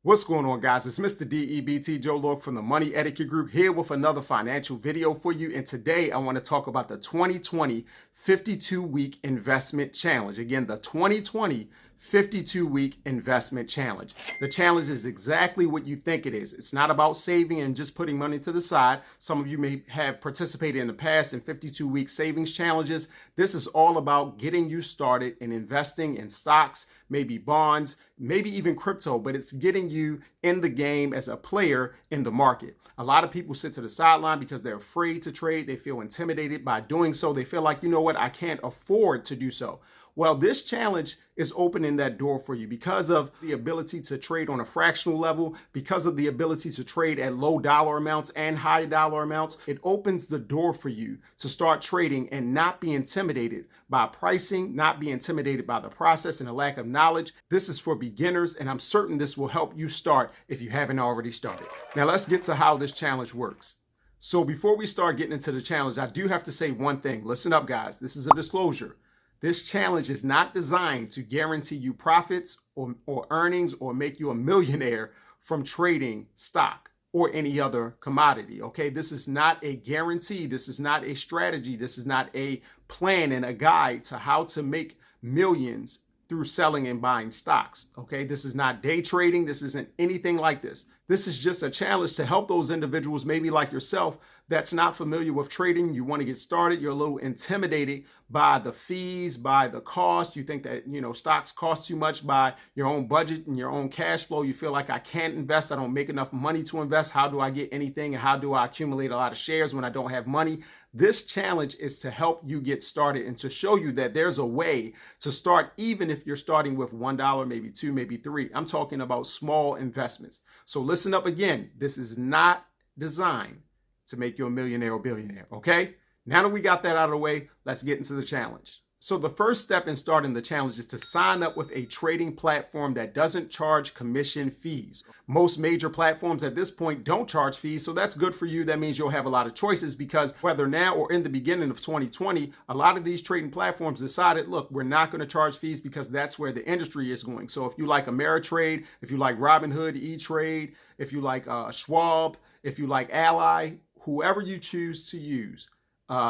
What's going on, guys? It's Mr. DEBT Joe Lork from the Money Etiquette Group here with another financial video for you. And today I want to talk about the 2020 52-week investment challenge. Again, the 2020 52-week investment challenge. The challenge is exactly what you think it is. It's not about saving and just putting money to the side. Some of you may have participated in the past in 52-week savings challenges. This is all about getting you started in investing in stocks, maybe bonds, maybe even crypto, but it's getting you in the game as a player in the market. A lot of people sit to the sideline because they're afraid to trade. They feel intimidated by doing so. They feel like, you know what, I can't afford to do so. Well, this challenge is opening that door for you because of the ability to trade on a fractional level, because of the ability to trade at low dollar amounts and high dollar amounts. It opens the door for you to start trading and not be intimidated by pricing, not be intimidated by the process and a lack of knowledge. This is for beginners, and I'm certain this will help you start if you haven't already started. Now let's get to how this challenge works. So before we start getting into the challenge, I do have to say one thing. Listen up, guys. This is a disclosure. This challenge is not designed to guarantee you profits or earnings or make you a millionaire from trading stock or any other commodity, okay? This is not a guarantee. This is not a strategy. This is not a plan and a guide to how to make millions through selling and buying stocks, okay? This is not day trading. This isn't anything like this. This is just a challenge to help those individuals, maybe like yourself, that's not familiar with trading. You want to get started. You're a little intimidated by the fees, by the cost. You think that, stocks cost too much by your own budget and your own cash flow. You feel like I can't invest. I don't make enough money to invest. How do I get anything? And how do I accumulate a lot of shares when I don't have money? This challenge is to help you get started and to show you that there's a way to start, even if you're starting with $1, maybe $2, maybe $3. I'm talking about small investments. So listen up again. This is not designed to make you a millionaire or billionaire, okay? Now that we got that out of the way, let's get into the challenge. So the first step in starting the challenge is to sign up with a trading platform that doesn't charge commission fees. Most major platforms at this point don't charge fees, so that's good for you. That means you'll have a lot of choices because whether now or in the beginning of 2020, a lot of these trading platforms decided, look, we're not going to charge fees because that's where the industry is going. So if you like Ameritrade, if you like Robinhood, E-Trade, if you like Schwab, if you like Ally, whoever you choose to use,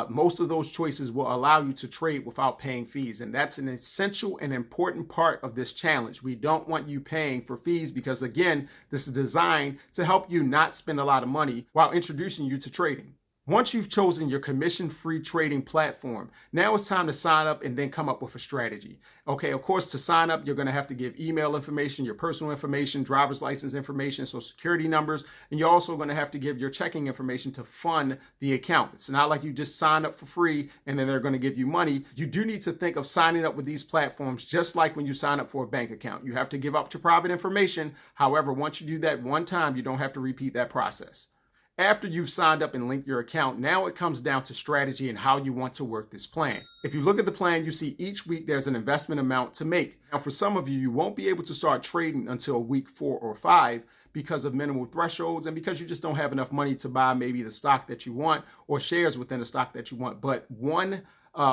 most of those choices will allow you to trade without paying fees. And that's an essential and important part of this challenge. We don't want you paying for fees because, again, this is designed to help you not spend a lot of money while introducing you to trading. Once you've chosen your commission-free trading platform, now it's time to sign up and then come up with a strategy. Okay, of course, to sign up, you're going to have to give email information, your personal information, driver's license information, social security numbers, and you're also going to have to give your checking information to fund the account. It's not like you just sign up for free and then they're going to give you money. You do need to think of signing up with these platforms just like when you sign up for a bank account. You have to give up your private information. However, once you do that one time, you don't have to repeat that process. After you've signed up and linked your account, now it comes down to strategy and how you want to work this plan. If you look at the plan, you see each week there's an investment amount to make. Now, for some of you, you won't be able to start trading until week 4 or 5 because of minimal thresholds and because you just don't have enough money to buy maybe the stock that you want or shares within the stock that you want. But one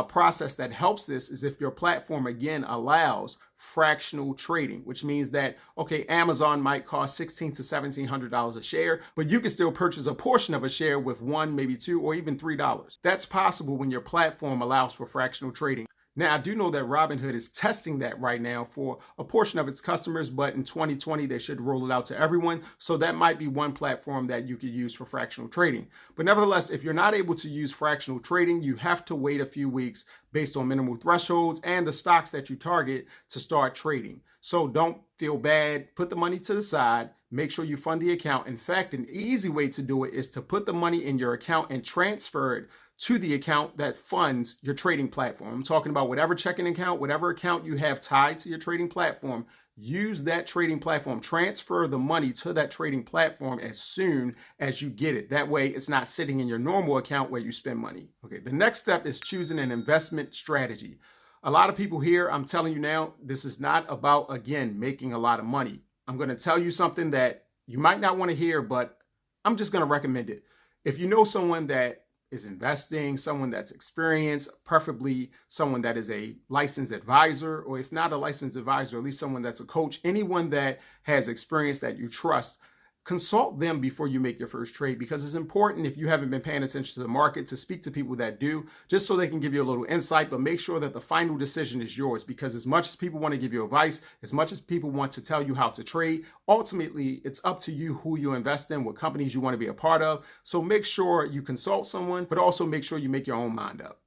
process that helps this is if your platform, again, allows fractional trading, which means that, okay, Amazon might cost $1,600 to $1,700 a share, but you can still purchase a portion of a share with $1, maybe $2, or even $3. That's possible when your platform allows for fractional trading. Now, I do know that Robinhood is testing that right now for a portion of its customers, but in 2020, they should roll it out to everyone. So that might be one platform that you could use for fractional trading. But nevertheless, if you're not able to use fractional trading, you have to wait a few weeks based on minimal thresholds and the stocks that you target to start trading. So don't feel bad. Put the money to the side. Make sure you fund the account. In fact, an easy way to do it is to put the money in your account and transfer it to the account that funds your trading platform. I'm talking about whatever checking account, whatever account you have tied to your trading platform, use that trading platform. Transfer the money to that trading platform as soon as you get it. That way it's not sitting in your normal account where you spend money. Okay, the next step is choosing an investment strategy. A lot of people here, I'm telling you now, this is not about, again, making a lot of money. I'm going to tell you something that you might not want to hear, but I'm just going to recommend it. If you know someone that is investing, someone that's experienced, preferably someone that is a licensed advisor, or if not a licensed advisor, at least someone that's a coach, anyone that has experience that you trust. Consult them before you make your first trade, because it's important, if you haven't been paying attention to the market, to speak to people that do, just so they can give you a little insight, but make sure that the final decision is yours, because as much as people want to give you advice, as much as people want to tell you how to trade, ultimately it's up to you who you invest in, what companies you want to be a part of. So make sure you consult someone, but also make sure you make your own mind up.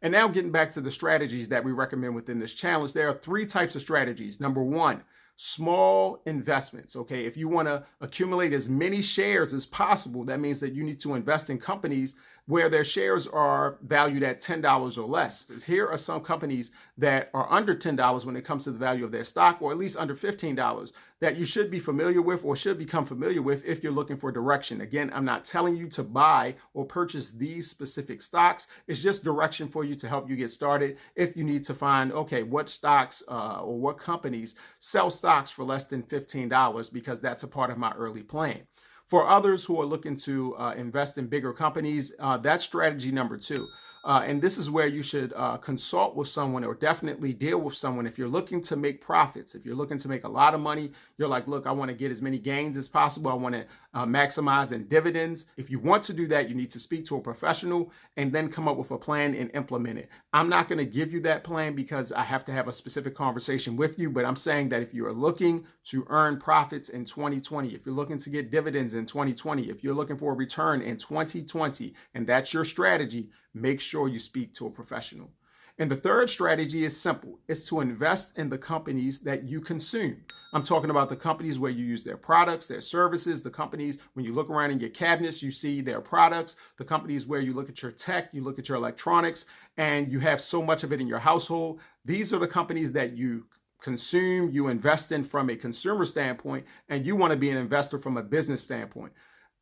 And now getting back to the strategies that we recommend within this challenge, there are 3 types of strategies. Number 1, small investments. Okay, if you want to accumulate as many shares as possible, that means that you need to invest in companies where their shares are valued at $10 or less. Here are some companies that are under $10 when it comes to the value of their stock, or at least under $15, that you should be familiar with or should become familiar with if you're looking for direction. Again, I'm not telling you to buy or purchase these specific stocks. It's just direction for you to help you get started if you need to find, okay, what stocks or what companies sell stocks for less than $15, because that's a part of my early plan. For others who are looking to invest in bigger companies, that's strategy number 2. And this is where you should consult with someone, or definitely deal with someone if you're looking to make profits. If you're looking to make a lot of money, you're like, look, I want to get as many gains as possible. I want to maximize in dividends. If you want to do that, you need to speak to a professional and then come up with a plan and implement it. I'm not going to give you that plan because I have to have a specific conversation with you, but I'm saying that if you are looking to earn profits in 2020, if you're looking to get dividends in 2020, if you're looking for a return in 2020, and that's your strategy, make sure you speak to a professional. And the third strategy is simple. It's to invest in the companies that you consume. I'm talking about the companies where you use their products, their services, the companies when you look around in your cabinets, you see their products, the companies where you look at your tech, you look at your electronics, and you have so much of it in your household. These are the companies that you consume, you invest in from a consumer standpoint, and you want to be an investor from a business standpoint.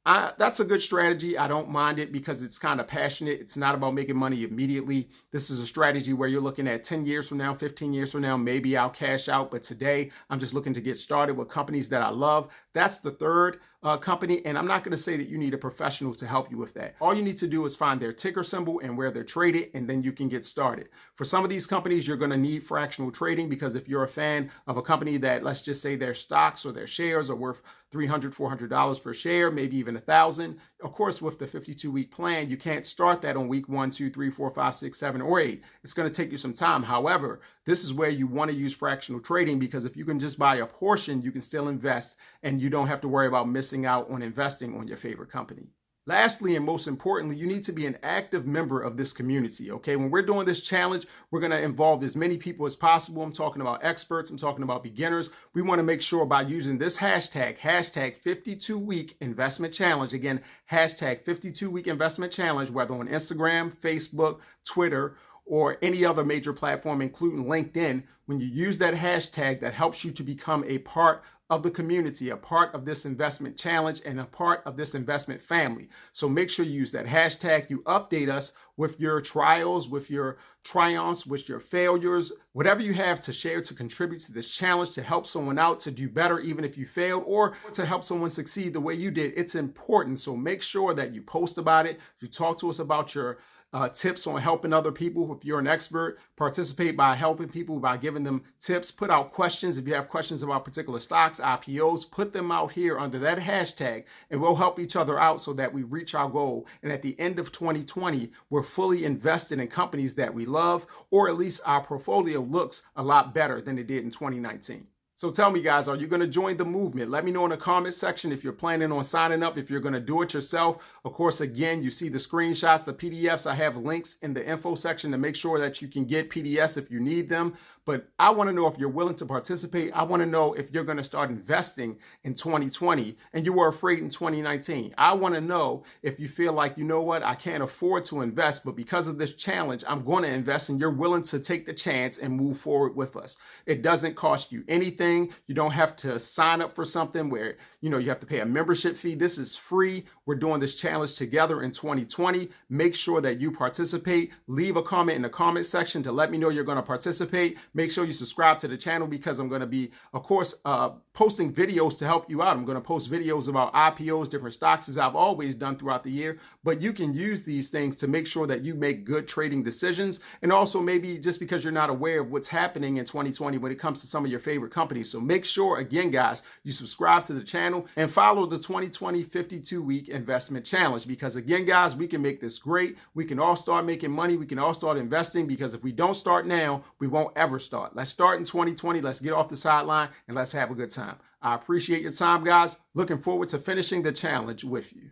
That's a good strategy. I don't mind it because it's kind of passionate. It's not about making money immediately. This is a strategy where you're looking at 10 years from now, 15 years from now, maybe I'll cash out. But today, I'm just looking to get started with companies that I love. That's the third company. And I'm not going to say that you need a professional to help you with that. All you need to do is find their ticker symbol and where they're traded, and then you can get started. For some of these companies, you're going to need fractional trading, because if you're a fan of a company that, let's just say their stocks or their shares are worth $300, $400 per share, maybe even $1,000. Of course, with the 52-week plan, you can't start that on week 1, 2, 3, 4, 5, 6, 7, or 8. It's going to take you some time. However, this is where you want to use fractional trading, because if you can just buy a portion, you can still invest, and you don't have to worry about missing out on investing on your favorite company. Lastly, and most importantly, you need to be an active member of this community, okay? When we're doing this challenge, we're going to involve as many people as possible. I'm talking about experts. I'm talking about beginners. We want to make sure by using this hashtag 52-week investment challenge. Again, hashtag 52-week investment challenge, whether on Instagram, Facebook, Twitter, or any other major platform, including LinkedIn. When you use that hashtag, that helps you to become a part of the community, a part of this investment challenge, and a part of this investment family. So make sure you use that hashtag. You update us with your trials, with your triumphs, with your failures, whatever you have to share to contribute to this challenge, to help someone out to do better, even if you failed, or to help someone succeed the way you did. It's important. So make sure that you post about it. You talk to us about your tips on helping other people. If you're an expert, participate by helping people, by giving them tips. Put out questions. If you have questions about particular stocks, IPOs, put them out here under that hashtag, and we'll help each other out so that we reach our goal. And at the end of 2020, we're fully invested in companies that we love, or at least our portfolio looks a lot better than it did in 2019. So tell me, guys, are you going to join the movement? Let me know in the comment section if you're planning on signing up, if you're going to do it yourself. Of course, again, you see the screenshots, the PDFs. I have links in the info section to make sure that you can get PDFs if you need them. But I want to know if you're willing to participate. I want to know if you're going to start investing in 2020 and you were afraid in 2019. I want to know if you feel like, you know what, I can't afford to invest, but because of this challenge, I'm going to invest, and you're willing to take the chance and move forward with us. It doesn't cost you anything. anything. You don't have to sign up for something where, you have to pay a membership fee. This is free. We're doing this challenge together in 2020. Make sure that you participate. Leave a comment in the comment section to let me know you're going to participate. Make sure you subscribe to the channel because I'm going to be, of course, posting videos to help you out. I'm going to post videos about IPOs, different stocks, as I've always done throughout the year. But you can use these things to make sure that you make good trading decisions. And also maybe just because you're not aware of what's happening in 2020 when it comes to some of your favorite companies. So make sure, again, guys, you subscribe to the channel and follow the 2020 52-week investment challenge. Because again, guys, we can make this great. We can all start making money. We can all start investing, because if we don't start now, we won't ever start. Let's start in 2020. Let's get off the sideline and let's have a good time. I appreciate your time, guys. Looking forward to finishing the challenge with you.